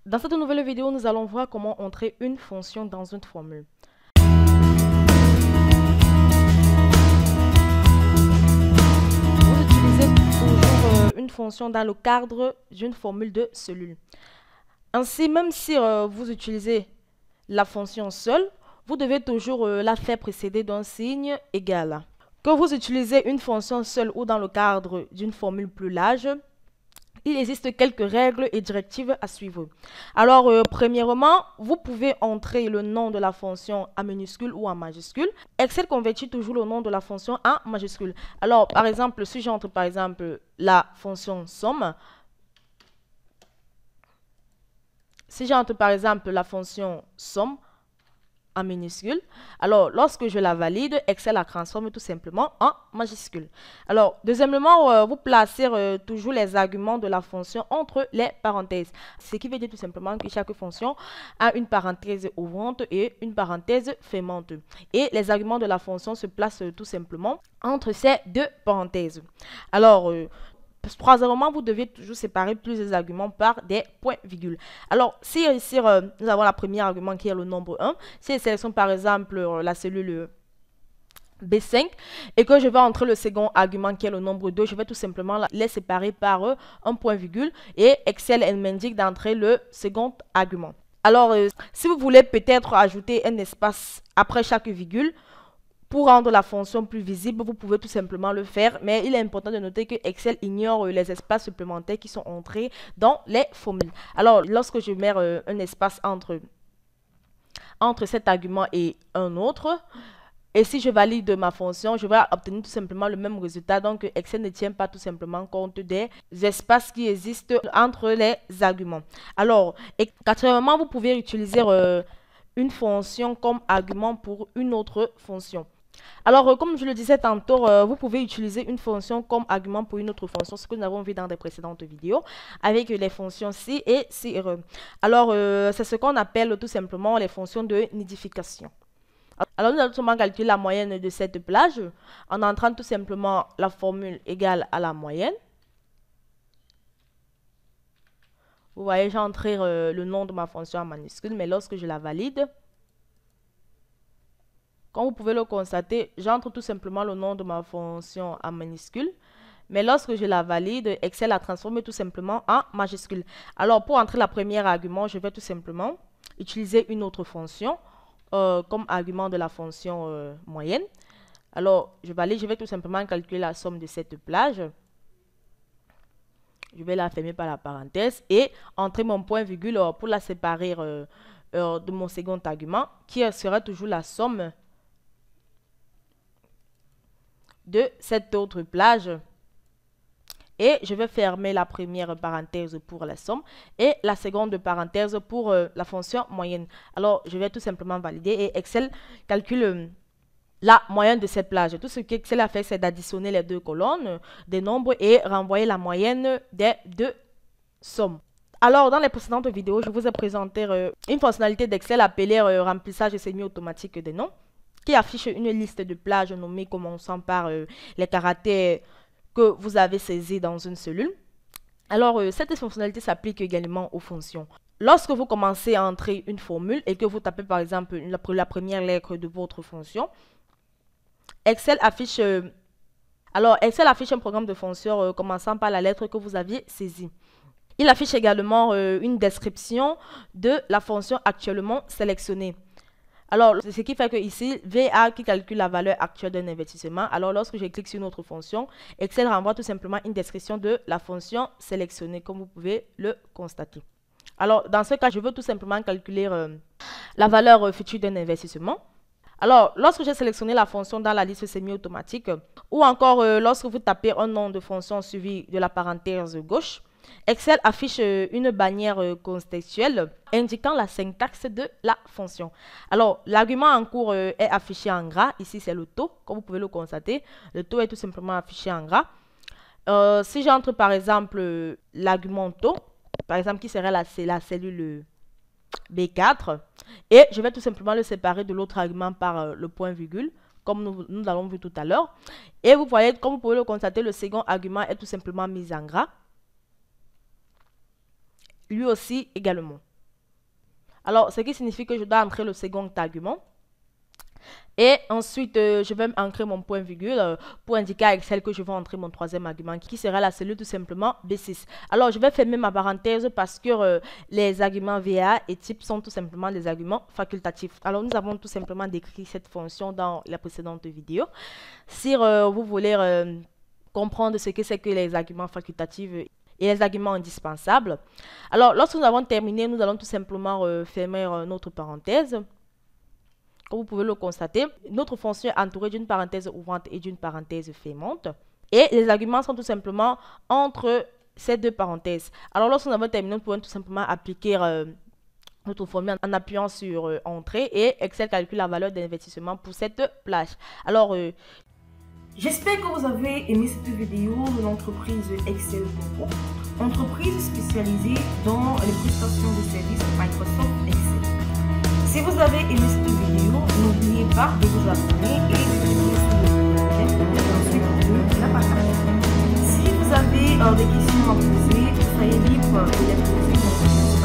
Dans cette nouvelle vidéo, nous allons voir comment entrer une fonction dans une formule. Vous utilisez toujours une fonction dans le cadre d'une formule de cellule. Ainsi, même si vous utilisez la fonction seule, vous devez toujours la faire précéder d'un signe égal. Que vous utilisez une fonction seule ou dans le cadre d'une formule plus large, il existe quelques règles et directives à suivre. Alors, premièrement, vous pouvez entrer le nom de la fonction en minuscule ou en majuscule. Excel convertit toujours le nom de la fonction en majuscule. Alors, par exemple, si j'entre par exemple la fonction somme, en minuscule, alors lorsque je la valide, Excel la transforme tout simplement en majuscule. Alors, deuxièmement, vous placez toujours les arguments de la fonction entre les parenthèses. Ce qui veut dire tout simplement que chaque fonction a une parenthèse ouvrante et une parenthèse fermante. Et les arguments de la fonction se placent tout simplement entre ces deux parenthèses. Alors, troisièmement, vous devez toujours séparer plusieurs arguments par des points-virgules. Alors, si ici, nous avons la première argument qui est le nombre 1, si je sélectionne par exemple la cellule B5 et que je vais entrer le second argument qui est le nombre 2, je vais tout simplement les séparer par un point-virgule et Excel m'indique d'entrer le second argument. Alors, si vous voulez peut-être ajouter un espace après chaque virgule, pour rendre la fonction plus visible, vous pouvez tout simplement le faire, mais il est important de noter que Excel ignore les espaces supplémentaires qui sont entrés dans les formules. Alors, lorsque je mets un espace entre cet argument et un autre, et si je valide ma fonction, je vais obtenir tout simplement le même résultat. Donc, Excel ne tient pas tout simplement compte des espaces qui existent entre les arguments. Alors, et quatrièmement, vous pouvez utiliser une fonction comme argument pour une autre fonction. Alors, comme je le disais tantôt, vous pouvez utiliser une fonction comme argument pour une autre fonction, ce que nous avons vu dans des précédentes vidéos, avec les fonctions si et CRE. Alors, c'est ce qu'on appelle tout simplement les fonctions de nidification. Alors, nous allons tout simplement calculer la moyenne de cette plage en entrant tout simplement la formule égale à la moyenne. Vous voyez, j'ai entré le nom de ma fonction en minuscule, mais lorsque je la valide, comme vous pouvez le constater, j'entre tout simplement le nom de ma fonction en minuscule. Mais lorsque je la valide, Excel la transforme tout simplement en majuscule. Alors, pour entrer la première argument, je vais tout simplement utiliser une autre fonction comme argument de la fonction moyenne. Alors, je valide, je vais tout simplement calculer la somme de cette plage. Je vais la fermer par la parenthèse et entrer mon point-virgule pour la séparer de mon second argument, qui sera toujours la somme de cette autre plage. Et je vais fermer la première parenthèse pour la somme et la seconde parenthèse pour la fonction moyenne. Alors, je vais tout simplement valider et Excel calcule la moyenne de cette plage. Tout ce qu'Excel a fait, c'est d'additionner les deux colonnes des nombres et renvoyer la moyenne des deux sommes. Alors, dans les précédentes vidéos, je vous ai présenté une fonctionnalité d'Excel appelée remplissage semi-automatique des noms, qui affiche une liste de plages nommées commençant par les caractères que vous avez saisis dans une cellule. Alors, cette fonctionnalité s'applique également aux fonctions. Lorsque vous commencez à entrer une formule et que vous tapez par exemple la première lettre de votre fonction, Excel affiche un programme de fonction commençant par la lettre que vous aviez saisie. Il affiche également une description de la fonction actuellement sélectionnée. Alors, ce qui fait que ici, VA qui calcule la valeur actuelle d'un investissement. Alors, lorsque je clique sur une autre fonction, Excel renvoie tout simplement une description de la fonction sélectionnée, comme vous pouvez le constater. Alors, dans ce cas, je veux tout simplement calculer la valeur future d'un investissement. Alors, lorsque j'ai sélectionné la fonction dans la liste semi-automatique, ou encore lorsque vous tapez un nom de fonction suivi de la parenthèse gauche, Excel affiche une bannière contextuelle indiquant la syntaxe de la fonction. Alors, l'argument en cours est affiché en gras. Ici, c'est le taux, comme vous pouvez le constater. Le taux est tout simplement affiché en gras. Si j'entre par exemple l'argument taux, par exemple qui serait la cellule B4, et je vais tout simplement le séparer de l'autre argument par le point-virgule, comme nous l'avons vu tout à l'heure. Et vous voyez, comme vous pouvez le constater, le second argument est tout simplement mis en gras. Lui aussi également. Alors, ce qui signifie que je dois entrer le second argument. Et ensuite, je vais ancrer mon point virgule pour indiquer à Excel que je vais entrer mon troisième argument qui sera la cellule tout simplement B6. Alors, je vais fermer ma parenthèse parce que les arguments VA et type sont tout simplement des arguments facultatifs. Alors, nous avons tout simplement décrit cette fonction dans la précédente vidéo. Si vous voulez comprendre ce que c'est que les arguments facultatifs et les arguments indispensables, alors lorsque nous avons terminé, nous allons tout simplement fermer notre parenthèse. Comme vous pouvez le constater, notre fonction est entourée d'une parenthèse ouvrante et d'une parenthèse fermante. Et les arguments sont tout simplement entre ces deux parenthèses. Alors, lorsque nous avons terminé, nous pouvons tout simplement appliquer notre formule en appuyant sur Entrée et Excel calcule la valeur d'investissement pour cette plage. Alors, j'espère que vous avez aimé cette vidéo de l'entreprise Excel Pro, entreprise spécialisée dans les prestations de services Microsoft Excel. Si vous avez aimé cette vidéo, n'oubliez pas de vous abonner et de cliquer sur le j'aime et ensuite de la partager. Si vous avez des questions à poser, soyez libre de les poser.